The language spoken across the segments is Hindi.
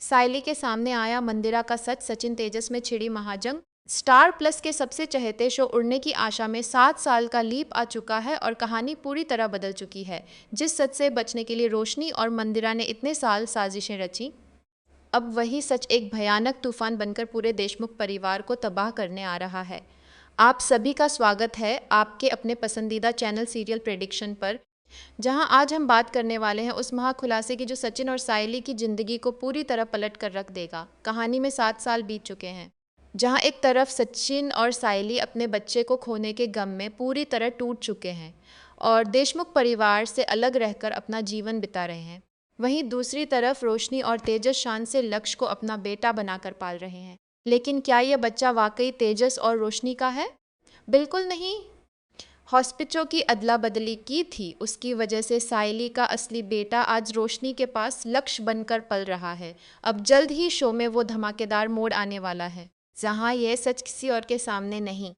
साइली के सामने आया मंदिरा का सच, सचिन तेजस में छिड़ी महाजंग। स्टार प्लस के सबसे चहेते शो उड़ने की आशा में 7 साल का लीप आ चुका है और कहानी पूरी तरह बदल चुकी है। जिस सच से बचने के लिए रोशनी और मंदिरा ने इतने साल साजिशें रची, अब वही सच एक भयानक तूफान बनकर पूरे देशमुख परिवार को तबाह करने आ रहा है। आप सभी का स्वागत है आपके अपने पसंदीदा चैनल सीरियल प्रेडिक्शन पर, जहां आज हम बात करने वाले हैं उस महाखुलासे की जो सचिन और साइली की जिंदगी को पूरी तरह पलट कर रख देगा। कहानी में 7 साल बीत चुके हैं, जहां एक तरफ सचिन और साइली अपने बच्चे को खोने के गम में पूरी तरह टूट चुके हैं और देशमुख परिवार से अलग रहकर अपना जीवन बिता रहे हैं, वहीं दूसरी तरफ रोशनी और तेजस शान से लक्ष्य को अपना बेटा बनाकर पाल रहे हैं। लेकिन क्या यह बच्चा वाकई तेजस और रोशनी का है? बिल्कुल नहीं। हॉस्पिटलों की अदला बदली की थी, उसकी वजह से साइली का असली बेटा आज रोशनी के पास लक्ष्य बनकर पल रहा है। अब जल्द ही शो में वो धमाकेदार मोड़ आने वाला है, जहां यह सच किसी और के सामने नहीं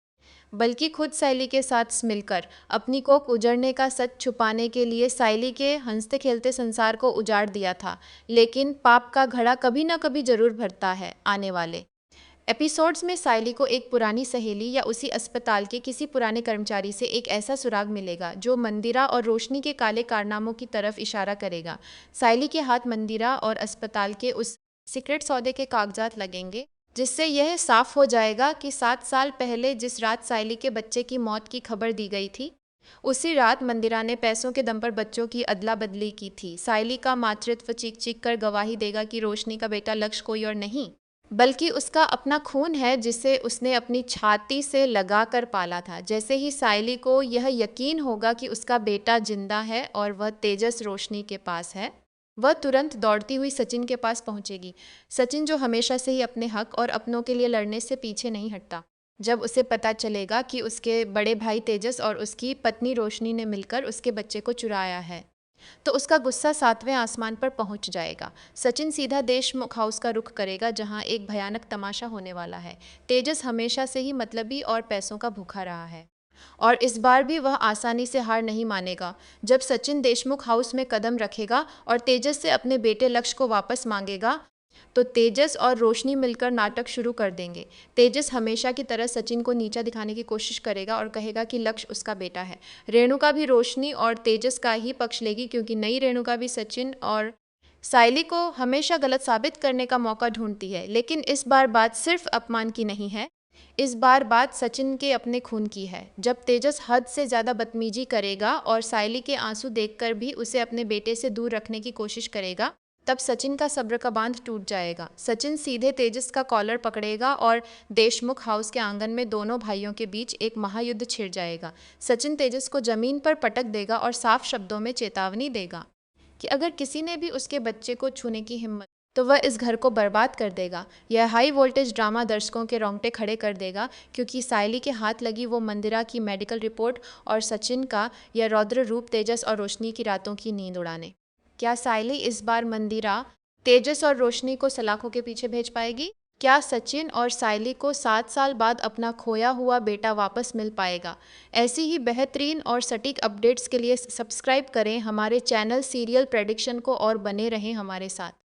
बल्कि खुद साइली के साथ मिलकर अपनी कोख उजड़ने का सच छुपाने के लिए साइली के हंसते खेलते संसार को उजाड़ दिया था। लेकिन पाप का घड़ा कभी ना कभी जरूर भरता है। आने वाले एपिसोड्स में साइली को एक पुरानी सहेली या उसी अस्पताल के किसी पुराने कर्मचारी से एक ऐसा सुराग मिलेगा जो मंदिरा और रोशनी के काले कारनामों की तरफ इशारा करेगा। साइली के हाथ मंदिरा और अस्पताल के उस सीक्रेट सौदे के कागजात लगेंगे, जिससे यह साफ हो जाएगा कि 7 साल पहले जिस रात साइली के बच्चे की मौत की खबर दी गई थी, उसी रात मंदिरा ने पैसों के दम पर बच्चों की अदला बदली की थी। साइली का मातृत्व चीख चीख कर गवाही देगा कि रोशनी का बेटा लक्ष्य कोई और नहीं बल्कि उसका अपना खून है, जिसे उसने अपनी छाती से लगा कर पाला था। जैसे ही साइली को यह यकीन होगा कि उसका बेटा जिंदा है और वह तेजस रोशनी के पास है, वह तुरंत दौड़ती हुई सचिन के पास पहुंचेगी। सचिन जो हमेशा से ही अपने हक और अपनों के लिए लड़ने से पीछे नहीं हटता। जब उसे पता चलेगा कि उसके बड़े भाई तेजस और उसकी पत्नी रोशनी ने मिलकर उसके बच्चे को चुराया है, तो उसका गुस्सा 7वें आसमान पर पहुंच जाएगा। सचिन सीधा देशमुख हाउस का रुख करेगा, जहां एक भयानक तमाशा होने वाला है। तेजस हमेशा से ही मतलबी और पैसों का भूखा रहा है और इस बार भी वह आसानी से हार नहीं मानेगा। जब सचिन देशमुख हाउस में कदम रखेगा और तेजस से अपने बेटे लक्ष्य को वापस मांगेगा, तो तेजस और रोशनी मिलकर नाटक शुरू कर देंगे। तेजस हमेशा की तरह सचिन को नीचा दिखाने की कोशिश करेगा और कहेगा कि लक्ष्य उसका बेटा है। रेणुका भी रोशनी और तेजस का ही पक्ष लेगी, क्योंकि नई रेणुका भी सचिन और साइली को हमेशा गलत साबित करने का मौका ढूंढती है। लेकिन इस बार बात सिर्फ अपमान की नहीं है, इस बार बात सचिन के अपने खून की है। जब तेजस हद से ज़्यादा बदतमीजी करेगा और साइली के आंसू देखकर भी उसे अपने बेटे से दूर रखने की कोशिश करेगा, तब सचिन का सब्र का बांध टूट जाएगा। सचिन सीधे तेजस का कॉलर पकड़ेगा और देशमुख हाउस के आंगन में दोनों भाइयों के बीच एक महायुद्ध छिड़ जाएगा। सचिन तेजस को जमीन पर पटक देगा और साफ शब्दों में चेतावनी देगा कि अगर किसी ने भी उसके बच्चे को छूने की हिम्मत, तो वह इस घर को बर्बाद कर देगा। यह हाई वोल्टेज ड्रामा दर्शकों के रोंगटे खड़े कर देगा, क्योंकि साइली के हाथ लगी वो मंदिरा की मेडिकल रिपोर्ट और सचिन का यह रौद्र रूप तेजस और रोशनी की रातों की नींद उड़ाने। क्या साइली इस बार मंदिरा, तेजस और रोशनी को सलाखों के पीछे भेज पाएगी? क्या सचिन और साइली को 7 साल बाद अपना खोया हुआ बेटा वापस मिल पाएगा? ऐसी ही बेहतरीन और सटीक अपडेट्स के लिए सब्सक्राइब करें हमारे चैनल सीरियल प्रेडिक्शन को और बने रहें हमारे साथ।